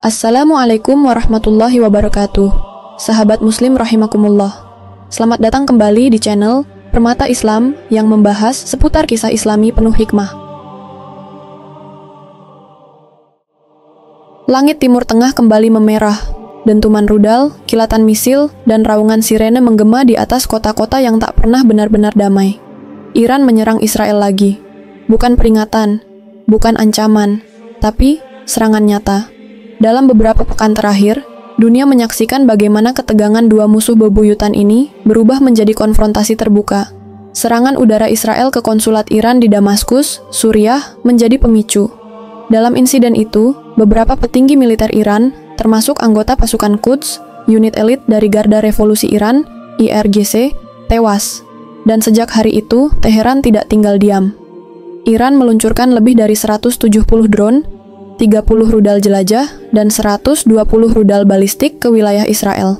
Assalamualaikum warahmatullahi wabarakatuh. Sahabat muslim rahimakumullah. Selamat datang kembali di channel Permata Islam yang membahas seputar kisah islami penuh hikmah. Langit Timur Tengah kembali memerah. Dentuman rudal, kilatan misil, dan raungan sirene menggema di atas kota-kota yang tak pernah benar-benar damai. Iran menyerang Israel lagi. Bukan peringatan, bukan ancaman, tapi serangan nyata. Dalam beberapa pekan terakhir, dunia menyaksikan bagaimana ketegangan dua musuh bebuyutan ini berubah menjadi konfrontasi terbuka. Serangan udara Israel ke konsulat Iran di Damaskus, Suriah, menjadi pemicu. Dalam insiden itu, beberapa petinggi militer Iran, termasuk anggota pasukan Quds, unit elit dari Garda Revolusi Iran, IRGC, tewas. Dan sejak hari itu, Teheran tidak tinggal diam. Iran meluncurkan lebih dari 170 drone, 30 rudal jelajah, dan 120 rudal balistik ke wilayah Israel.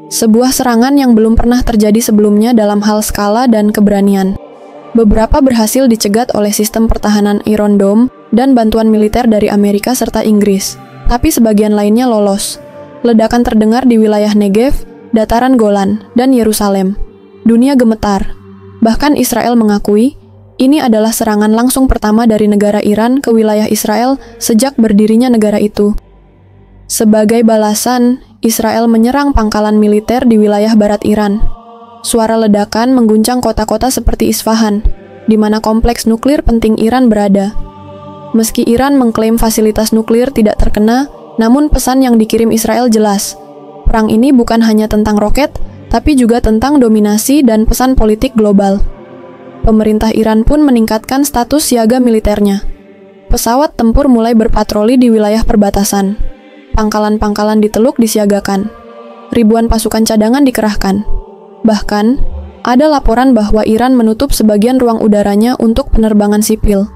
Sebuah serangan yang belum pernah terjadi sebelumnya dalam hal skala dan keberanian. Beberapa berhasil dicegat oleh sistem pertahanan Iron Dome dan bantuan militer dari Amerika serta Inggris, tapi sebagian lainnya lolos. Ledakan terdengar di wilayah Negev, dataran Golan, dan Yerusalem. Dunia gemetar. Bahkan Israel mengakui ini adalah serangan langsung pertama dari negara Iran ke wilayah Israel sejak berdirinya negara itu. Sebagai balasan, Israel menyerang pangkalan militer di wilayah barat Iran. Suara ledakan mengguncang kota-kota seperti Isfahan, di mana kompleks nuklir penting Iran berada. Meski Iran mengklaim fasilitas nuklir tidak terkena, namun pesan yang dikirim Israel jelas. Perang ini bukan hanya tentang roket, tapi juga tentang dominasi dan pesan politik global. Pemerintah Iran pun meningkatkan status siaga militernya. Pesawat tempur mulai berpatroli di wilayah perbatasan. Pangkalan-pangkalan di Teluk disiagakan. Ribuan pasukan cadangan dikerahkan. Bahkan, ada laporan bahwa Iran menutup sebagian ruang udaranya untuk penerbangan sipil,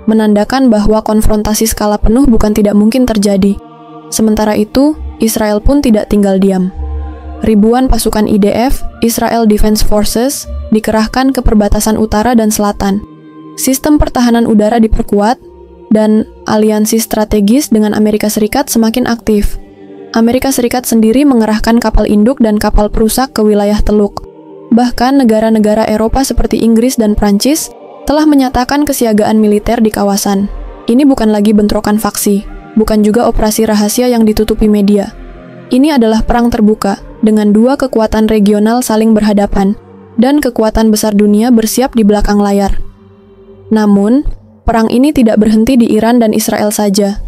menandakan bahwa konfrontasi skala penuh bukan tidak mungkin terjadi. Sementara itu, Israel pun tidak tinggal diam. Ribuan pasukan IDF, Israel Defense Forces, dikerahkan ke perbatasan utara dan selatan. Sistem pertahanan udara diperkuat, dan aliansi strategis dengan Amerika Serikat semakin aktif. Amerika Serikat sendiri mengerahkan kapal induk dan kapal perusak ke wilayah Teluk. Bahkan negara-negara Eropa seperti Inggris dan Prancis telah menyatakan kesiagaan militer di kawasan. Ini bukan lagi bentrokan faksi, bukan juga operasi rahasia yang ditutupi media. Ini adalah perang terbuka, dengan dua kekuatan regional saling berhadapan, dan kekuatan besar dunia bersiap di belakang layar. Namun, perang ini tidak berhenti di Iran dan Israel saja.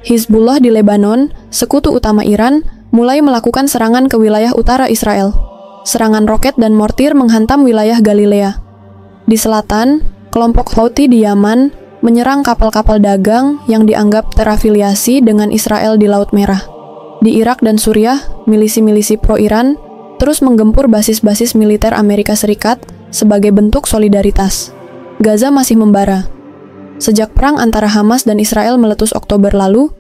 Hizbullah di Lebanon, sekutu utama Iran, mulai melakukan serangan ke wilayah utara Israel. Serangan roket dan mortir menghantam wilayah Galilea. Di selatan, kelompok Houthi di Yaman menyerang kapal-kapal dagang yang dianggap terafiliasi dengan Israel di Laut Merah. Di Irak dan Suriah, milisi-milisi pro-Iran terus menggempur basis-basis militer Amerika Serikat sebagai bentuk solidaritas. Gaza masih membara. Sejak perang antara Hamas dan Israel meletus Oktober lalu,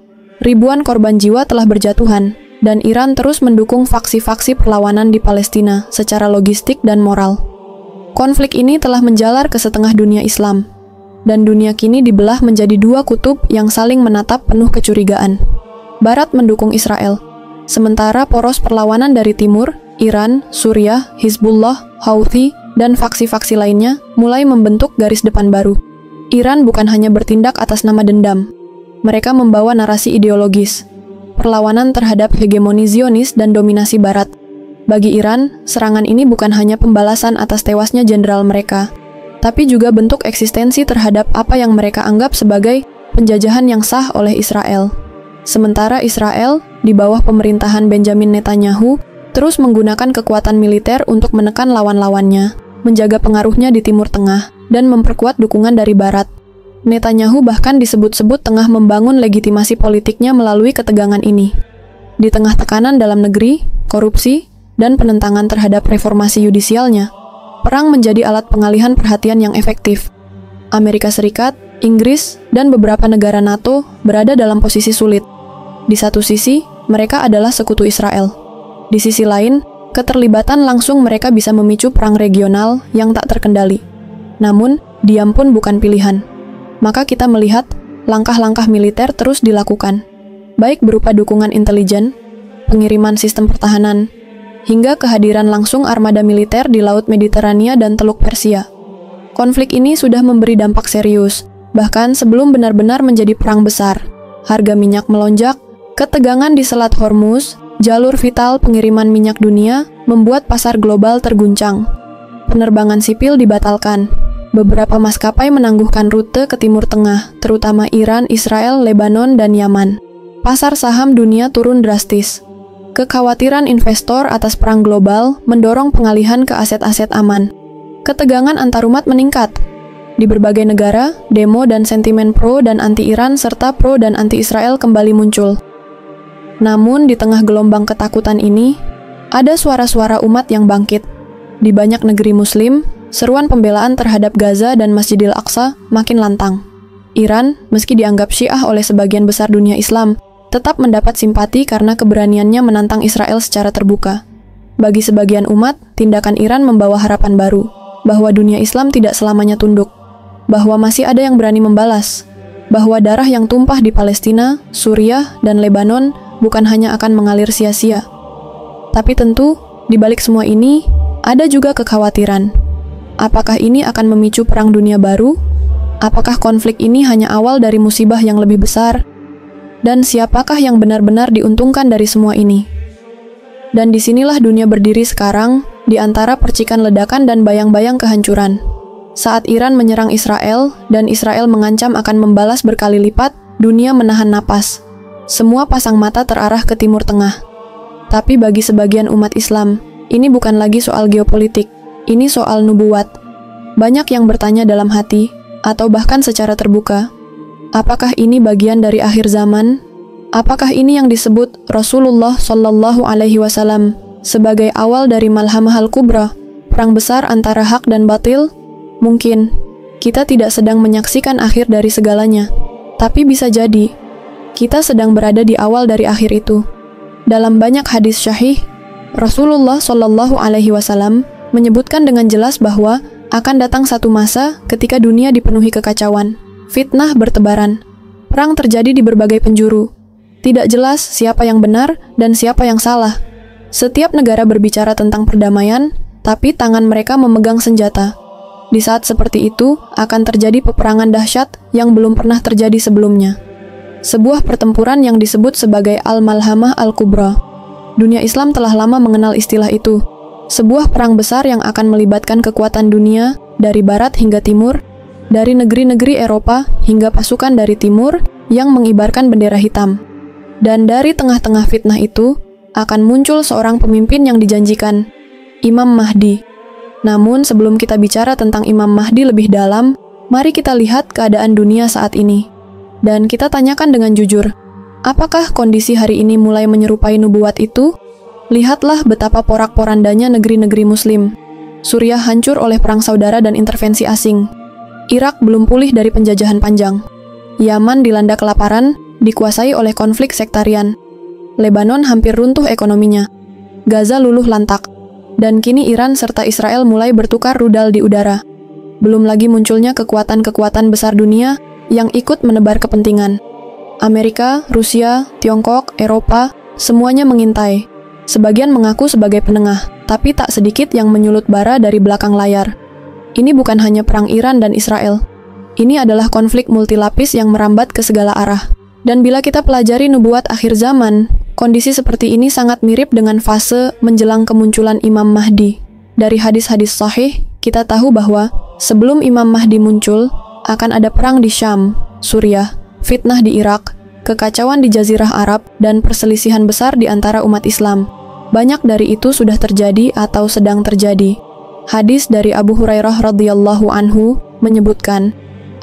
ribuan korban jiwa telah berjatuhan, dan Iran terus mendukung faksi-faksi perlawanan di Palestina secara logistik dan moral. Konflik ini telah menjalar ke setengah dunia Islam, dan dunia kini dibelah menjadi dua kutub yang saling menatap penuh kecurigaan. Barat mendukung Israel, sementara poros perlawanan dari timur, Iran, Suriah, Hizbullah, Houthi, dan faksi-faksi lainnya mulai membentuk garis depan baru. Iran bukan hanya bertindak atas nama dendam. Mereka membawa narasi ideologis, perlawanan terhadap hegemoni Zionis dan dominasi Barat. Bagi Iran, serangan ini bukan hanya pembalasan atas tewasnya jenderal mereka, tapi juga bentuk eksistensi terhadap apa yang mereka anggap sebagai penjajahan yang sah oleh Israel. Sementara Israel, di bawah pemerintahan Benjamin Netanyahu, terus menggunakan kekuatan militer untuk menekan lawan-lawannya, menjaga pengaruhnya di Timur Tengah, dan memperkuat dukungan dari Barat. Netanyahu bahkan disebut-sebut tengah membangun legitimasi politiknya melalui ketegangan ini. Di tengah tekanan dalam negeri, korupsi, dan penentangan terhadap reformasi yudisialnya, perang menjadi alat pengalihan perhatian yang efektif. Amerika Serikat, Inggris, dan beberapa negara NATO berada dalam posisi sulit. Di satu sisi, mereka adalah sekutu Israel. Di sisi lain, keterlibatan langsung mereka bisa memicu perang regional yang tak terkendali. Namun, diam pun bukan pilihan. Maka kita melihat langkah-langkah militer terus dilakukan. baik berupa dukungan intelijen, pengiriman sistem pertahanan, hingga kehadiran langsung armada militer di Laut Mediterania dan Teluk Persia. Konflik ini sudah memberi dampak serius, bahkan sebelum benar-benar menjadi perang besar. Harga minyak melonjak, ketegangan di Selat Hormuz, jalur vital pengiriman minyak dunia, membuat pasar global terguncang. Penerbangan sipil dibatalkan. Beberapa maskapai menangguhkan rute ke Timur Tengah, terutama Iran, Israel, Lebanon, dan Yaman. Pasar saham dunia turun drastis. Kekhawatiran investor atas perang global mendorong pengalihan ke aset-aset aman. Ketegangan antarumat meningkat. Di berbagai negara, demo dan sentimen pro dan anti-Iran serta pro dan anti-Israel kembali muncul. Namun, di tengah gelombang ketakutan ini, ada suara-suara umat yang bangkit. Di banyak negeri Muslim, seruan pembelaan terhadap Gaza dan Masjidil Aqsa makin lantang. Iran, meski dianggap Syiah oleh sebagian besar dunia Islam, tetap mendapat simpati karena keberaniannya menantang Israel secara terbuka. Bagi sebagian umat, tindakan Iran membawa harapan baru, bahwa dunia Islam tidak selamanya tunduk, bahwa masih ada yang berani membalas, bahwa darah yang tumpah di Palestina, Suriah, dan Lebanon bukan hanya akan mengalir sia-sia. Tapi tentu, di balik semua ini, ada juga kekhawatiran. Apakah ini akan memicu perang dunia baru? Apakah konflik ini hanya awal dari musibah yang lebih besar? Dan siapakah yang benar-benar diuntungkan dari semua ini? Dan disinilah dunia berdiri sekarang, di antara percikan ledakan dan bayang-bayang kehancuran. Saat Iran menyerang Israel, dan Israel mengancam akan membalas berkali lipat, dunia menahan napas. Semua pasang mata terarah ke Timur Tengah. Tapi bagi sebagian umat Islam, ini bukan lagi soal geopolitik, ini soal nubuat. Banyak yang bertanya dalam hati, atau bahkan secara terbuka, apakah ini bagian dari akhir zaman? Apakah ini yang disebut Rasulullah Shallallahu Alaihi Wasallam sebagai awal dari Malhamah al-Kubra, perang besar antara hak dan batil? Mungkin kita tidak sedang menyaksikan akhir dari segalanya, tapi bisa jadi kita sedang berada di awal dari akhir itu. Dalam banyak hadis syahih, Rasulullah Shallallahu Alaihi Wasallam menyebutkan dengan jelas bahwa akan datang satu masa ketika dunia dipenuhi kekacauan, fitnah bertebaran, perang terjadi di berbagai penjuru. Tidak jelas siapa yang benar dan siapa yang salah. Setiap negara berbicara tentang perdamaian, tapi tangan mereka memegang senjata. Di saat seperti itu, akan terjadi peperangan dahsyat yang belum pernah terjadi sebelumnya. Sebuah pertempuran yang disebut sebagai Al-Malhamah Al-Kubra. Dunia Islam telah lama mengenal istilah itu. Sebuah perang besar yang akan melibatkan kekuatan dunia dari barat hingga timur, dari negeri-negeri Eropa hingga pasukan dari timur yang mengibarkan bendera hitam. Dan dari tengah-tengah fitnah itu, akan muncul seorang pemimpin yang dijanjikan, Imam Mahdi. Namun sebelum kita bicara tentang Imam Mahdi lebih dalam, mari kita lihat keadaan dunia saat ini. Dan kita tanyakan dengan jujur, apakah kondisi hari ini mulai menyerupai nubuat itu? Lihatlah betapa porak-porandanya negeri-negeri Muslim. Suriah hancur oleh perang saudara dan intervensi asing. Irak belum pulih dari penjajahan panjang. Yaman dilanda kelaparan, dikuasai oleh konflik sektarian. Lebanon hampir runtuh ekonominya. Gaza luluh lantak. Dan kini Iran serta Israel mulai bertukar rudal di udara. Belum lagi munculnya kekuatan-kekuatan besar dunia yang ikut menebar kepentingan. Amerika, Rusia, Tiongkok, Eropa, semuanya mengintai. Sebagian mengaku sebagai penengah, tapi tak sedikit yang menyulut bara dari belakang layar. Ini bukan hanya perang Iran dan Israel. Ini adalah konflik multilapis yang merambat ke segala arah. Dan bila kita pelajari nubuat akhir zaman, kondisi seperti ini sangat mirip dengan fase menjelang kemunculan Imam Mahdi. Dari hadis-hadis sahih, kita tahu bahwa sebelum Imam Mahdi muncul, akan ada perang di Syam, Suriah, fitnah di Irak, kekacauan di Jazirah Arab, dan perselisihan besar di antara umat Islam. Banyak dari itu sudah terjadi atau sedang terjadi. Hadis dari Abu Hurairah radhiyallahu anhu menyebutkan,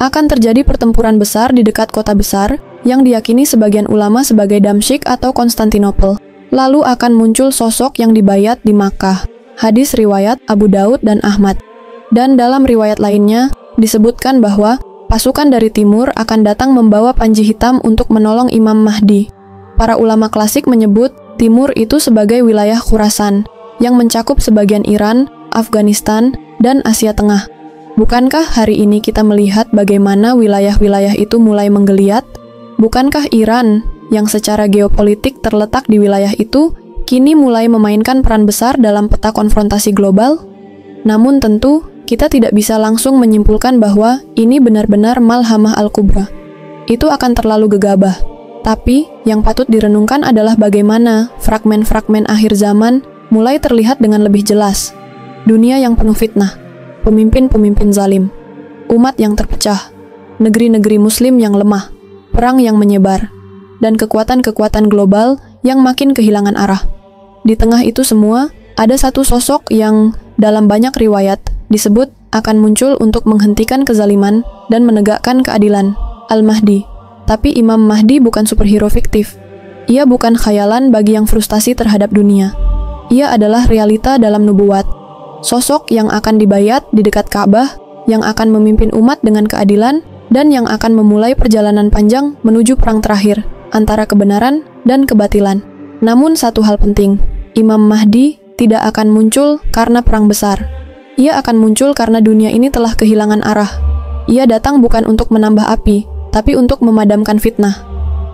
akan terjadi pertempuran besar di dekat kota besar yang diyakini sebagian ulama sebagai Damsyik atau Konstantinopel. Lalu akan muncul sosok yang dibayat di Makkah. Hadis riwayat Abu Daud dan Ahmad. Dan dalam riwayat lainnya, disebutkan bahwa pasukan dari timur akan datang membawa panji hitam untuk menolong Imam Mahdi. Para ulama klasik menyebut timur itu sebagai wilayah Khurasan, yang mencakup sebagian Iran, Afghanistan, dan Asia Tengah. Bukankah hari ini kita melihat bagaimana wilayah-wilayah itu mulai menggeliat? Bukankah Iran, yang secara geopolitik terletak di wilayah itu, kini mulai memainkan peran besar dalam peta konfrontasi global. Namun tentu, kita tidak bisa langsung menyimpulkan bahwa ini benar-benar Malhamah Al-Kubra. Itu akan terlalu gegabah. Tapi, yang patut direnungkan adalah bagaimana fragmen-fragmen akhir zaman mulai terlihat dengan lebih jelas. Dunia yang penuh fitnah, pemimpin-pemimpin zalim, umat yang terpecah, negeri-negeri muslim yang lemah, perang yang menyebar, dan kekuatan-kekuatan global yang makin kehilangan arah. Di tengah itu semua, ada satu sosok yang dalam banyak riwayat disebut akan muncul untuk menghentikan kezaliman dan menegakkan keadilan, Al-Mahdi. Tapi Imam Mahdi bukan superhero fiktif. Ia bukan khayalan bagi yang frustasi terhadap dunia. Ia adalah realita dalam nubuat. Sosok yang akan dibayat di dekat Ka'bah, yang akan memimpin umat dengan keadilan, dan yang akan memulai perjalanan panjang menuju perang terakhir antara kebenaran dan kebatilan. Namun satu hal penting, Imam Mahdi tidak akan muncul karena perang besar. Ia akan muncul karena dunia ini telah kehilangan arah. Ia datang bukan untuk menambah api, tapi untuk memadamkan fitnah.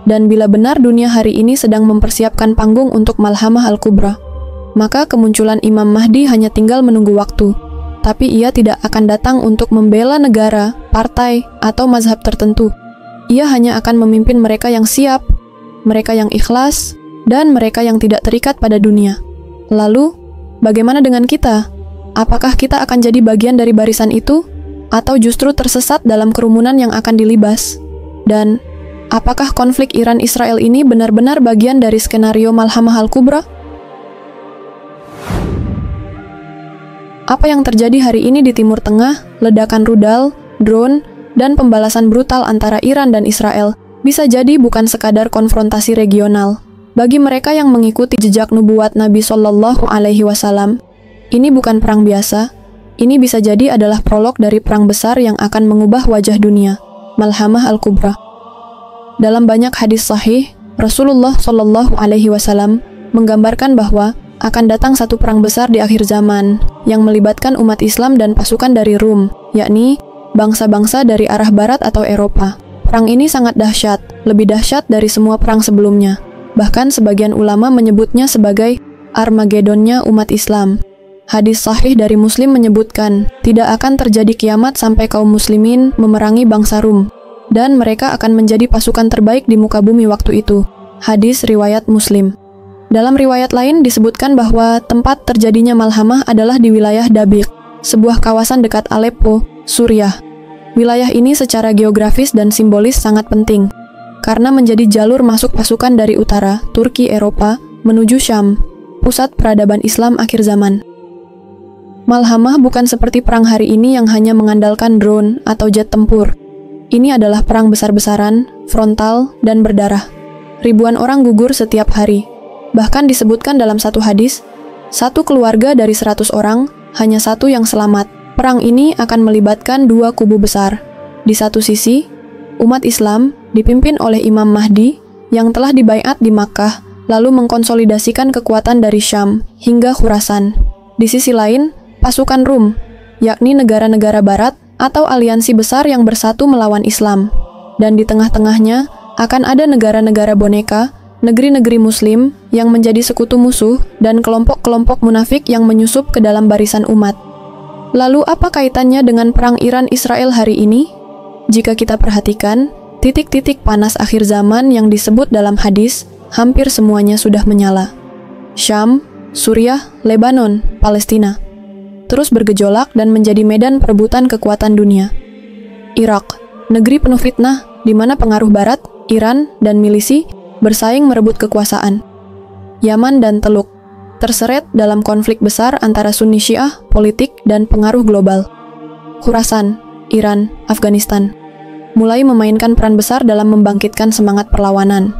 Dan bila benar dunia hari ini sedang mempersiapkan panggung untuk Malhamah Al-Kubra, maka kemunculan Imam Mahdi hanya tinggal menunggu waktu. Tapi ia tidak akan datang untuk membela negara, partai, atau mazhab tertentu. Ia hanya akan memimpin mereka yang siap, mereka yang ikhlas, dan mereka yang tidak terikat pada dunia. Lalu, bagaimana dengan kita? Apakah kita akan jadi bagian dari barisan itu? Atau justru tersesat dalam kerumunan yang akan dilibas? Dan, apakah konflik Iran-Israel ini benar-benar bagian dari skenario Malhamah Al-Kubra? Apa yang terjadi hari ini di Timur Tengah, ledakan rudal, drone, dan pembalasan brutal antara Iran dan Israel, bisa jadi bukan sekadar konfrontasi regional. Bagi mereka yang mengikuti jejak nubuat Nabi Shallallahu Alaihi Wasallam, ini bukan perang biasa. Ini bisa jadi adalah prolog dari perang besar yang akan mengubah wajah dunia, Malhamah Al-Kubra. Dalam banyak hadis sahih, Rasulullah Shallallahu Alaihi Wasallam menggambarkan bahwa akan datang satu perang besar di akhir zaman yang melibatkan umat Islam dan pasukan dari Rum, yakni bangsa-bangsa dari arah barat atau Eropa. Perang ini sangat dahsyat, lebih dahsyat dari semua perang sebelumnya. Bahkan sebagian ulama menyebutnya sebagai Armageddonnya umat Islam. Hadis sahih dari Muslim menyebutkan, tidak akan terjadi kiamat sampai kaum muslimin memerangi bangsa Rum, dan mereka akan menjadi pasukan terbaik di muka bumi waktu itu. Hadis riwayat Muslim. Dalam riwayat lain disebutkan bahwa tempat terjadinya Malhamah adalah di wilayah Dabiq, sebuah kawasan dekat Aleppo, Suriah. Wilayah ini secara geografis dan simbolis sangat penting, karena menjadi jalur masuk pasukan dari utara, Turki, Eropa, menuju Syam, pusat peradaban Islam akhir zaman. Malhamah bukan seperti perang hari ini yang hanya mengandalkan drone atau jet tempur. Ini adalah perang besar-besaran, frontal, dan berdarah. Ribuan orang gugur setiap hari. Bahkan disebutkan dalam satu hadis, satu keluarga dari 100 orang, hanya satu yang selamat. Perang ini akan melibatkan dua kubu besar. Di satu sisi, umat Islam dipimpin oleh Imam Mahdi yang telah dibaiat di Makkah, lalu mengkonsolidasikan kekuatan dari Syam hingga Khurasan. Di sisi lain, pasukan Rum, yakni negara-negara barat atau aliansi besar yang bersatu melawan Islam. Dan di tengah-tengahnya akan ada negara-negara boneka, negeri-negeri muslim yang menjadi sekutu musuh dan kelompok-kelompok munafik yang menyusup ke dalam barisan umat. Lalu apa kaitannya dengan perang Iran-Israel hari ini? Jika kita perhatikan, titik-titik panas akhir zaman yang disebut dalam hadis, hampir semuanya sudah menyala. Syam, Suriah, Lebanon, Palestina terus bergejolak dan menjadi medan perebutan kekuatan dunia. Irak, negeri penuh fitnah di mana pengaruh barat, Iran, dan milisi bersaing merebut kekuasaan. Yaman dan Teluk terseret dalam konflik besar antara Sunni Syiah, politik, dan pengaruh global. Khurasan, Iran, Afghanistan mulai memainkan peran besar dalam membangkitkan semangat perlawanan.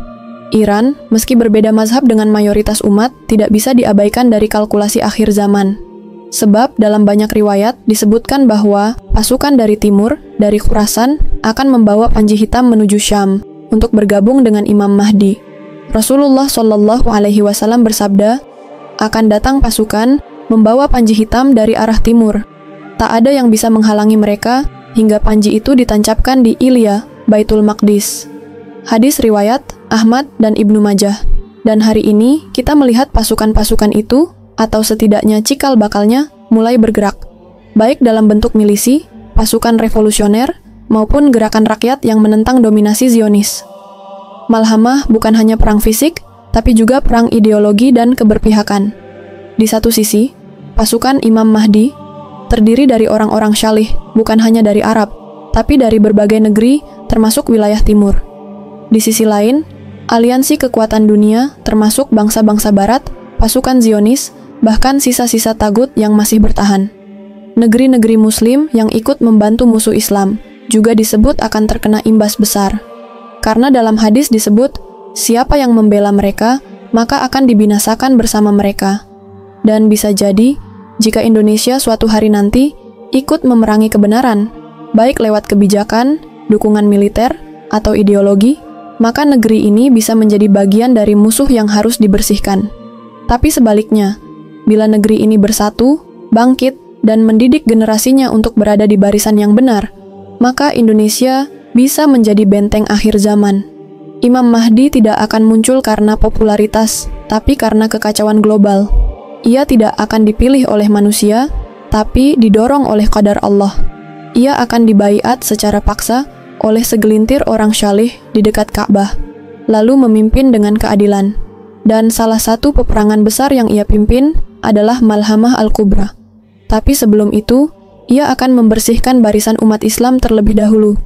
Iran, meski berbeda mazhab dengan mayoritas umat, tidak bisa diabaikan dari kalkulasi akhir zaman. Sebab dalam banyak riwayat disebutkan bahwa pasukan dari timur, dari Khurasan, akan membawa panji hitam menuju Syam untuk bergabung dengan Imam Mahdi. Rasulullah Shallallahu Alaihi Wasallam bersabda, akan datang pasukan membawa panji hitam dari arah timur. Tak ada yang bisa menghalangi mereka hingga panji itu ditancapkan di Ilya, Baitul Maqdis. Hadis riwayat Ahmad, dan Ibnu Majah. Dan hari ini kita melihat pasukan-pasukan itu, atau setidaknya cikal bakalnya, mulai bergerak. Baik dalam bentuk milisi, pasukan revolusioner, maupun gerakan rakyat yang menentang dominasi Zionis. Malhamah bukan hanya perang fisik, tapi juga perang ideologi dan keberpihakan. Di satu sisi, pasukan Imam Mahdi terdiri dari orang-orang syalih, bukan hanya dari Arab, tapi dari berbagai negeri, termasuk wilayah timur. Di sisi lain, aliansi kekuatan dunia, termasuk bangsa-bangsa barat, pasukan Zionis, bahkan sisa-sisa tagut yang masih bertahan. Negeri-negeri muslim yang ikut membantu musuh Islam juga disebut akan terkena imbas besar. Karena dalam hadis disebut, siapa yang membela mereka, maka akan dibinasakan bersama mereka. Dan bisa jadi, jika Indonesia suatu hari nanti ikut memerangi kebenaran, baik lewat kebijakan, dukungan militer, atau ideologi, maka negeri ini bisa menjadi bagian dari musuh yang harus dibersihkan. Tapi sebaliknya, bila negeri ini bersatu, bangkit, dan mendidik generasinya untuk berada di barisan yang benar, maka Indonesia bisa menjadi benteng akhir zaman. Imam Mahdi tidak akan muncul karena popularitas, tapi karena kekacauan global. Ia tidak akan dipilih oleh manusia, tapi didorong oleh qadar Allah. Ia akan dibaiat secara paksa oleh segelintir orang syalih di dekat Ka'bah, lalu memimpin dengan keadilan. Dan salah satu peperangan besar yang ia pimpin adalah Malhamah Al-Kubra. Tapi sebelum itu, ia akan membersihkan barisan umat Islam terlebih dahulu,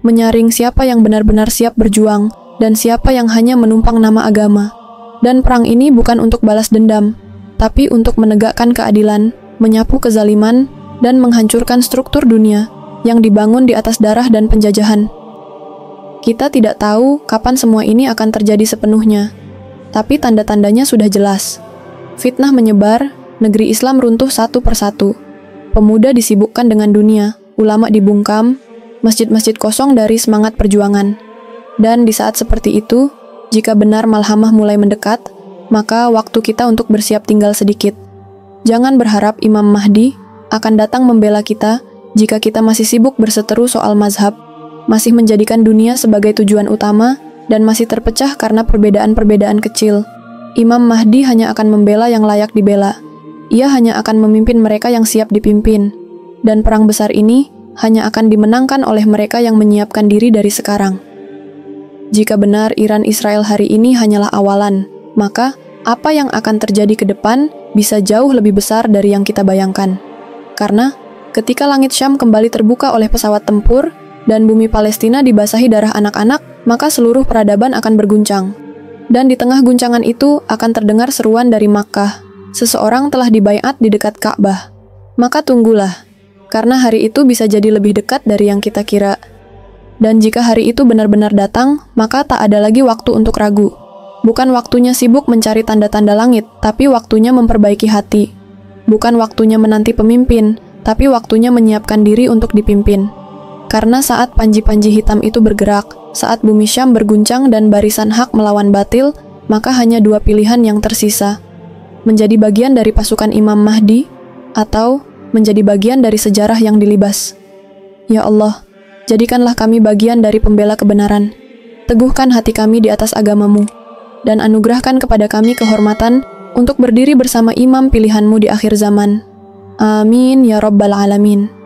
menyaring siapa yang benar-benar siap berjuang, dan siapa yang hanya menumpang nama agama. Dan perang ini bukan untuk balas dendam, tapi untuk menegakkan keadilan, menyapu kezaliman, dan menghancurkan struktur dunia yang dibangun di atas darah dan penjajahan. Kita tidak tahu kapan semua ini akan terjadi sepenuhnya, tapi tanda-tandanya sudah jelas. Fitnah menyebar, negeri Islam runtuh satu persatu. Pemuda disibukkan dengan dunia, ulama dibungkam, masjid-masjid kosong dari semangat perjuangan. Dan di saat seperti itu, jika benar Malhamah mulai mendekat, maka waktu kita untuk bersiap tinggal sedikit. Jangan berharap Imam Mahdi akan datang membela kita jika kita masih sibuk berseteru soal mazhab, masih menjadikan dunia sebagai tujuan utama, dan masih terpecah karena perbedaan-perbedaan kecil. Imam Mahdi hanya akan membela yang layak dibela. Ia hanya akan memimpin mereka yang siap dipimpin. Dan perang besar ini hanya akan dimenangkan oleh mereka yang menyiapkan diri dari sekarang. Jika benar Iran-Israel hari ini hanyalah awalan, maka apa yang akan terjadi ke depan bisa jauh lebih besar dari yang kita bayangkan. Karena ketika langit Syam kembali terbuka oleh pesawat tempur dan bumi Palestina dibasahi darah anak-anak, maka seluruh peradaban akan berguncang. Dan di tengah guncangan itu akan terdengar seruan dari Makkah. Seseorang telah dibaiat di dekat Ka'bah. Maka tunggulah, karena hari itu bisa jadi lebih dekat dari yang kita kira. Dan jika hari itu benar-benar datang, maka tak ada lagi waktu untuk ragu. Bukan waktunya sibuk mencari tanda-tanda langit, tapi waktunya memperbaiki hati. Bukan waktunya menanti pemimpin, tapi waktunya menyiapkan diri untuk dipimpin. Karena saat panji-panji hitam itu bergerak, saat bumi Syam berguncang dan barisan hak melawan batil, maka hanya dua pilihan yang tersisa. Menjadi bagian dari pasukan Imam Mahdi, atau menjadi bagian dari sejarah yang dilibas. Ya Allah, jadikanlah kami bagian dari pembela kebenaran. Teguhkan hati kami di atas agamamu, dan anugerahkan kepada kami kehormatan untuk berdiri bersama imam pilihanmu di akhir zaman. Amin ya Rabbal Alamin.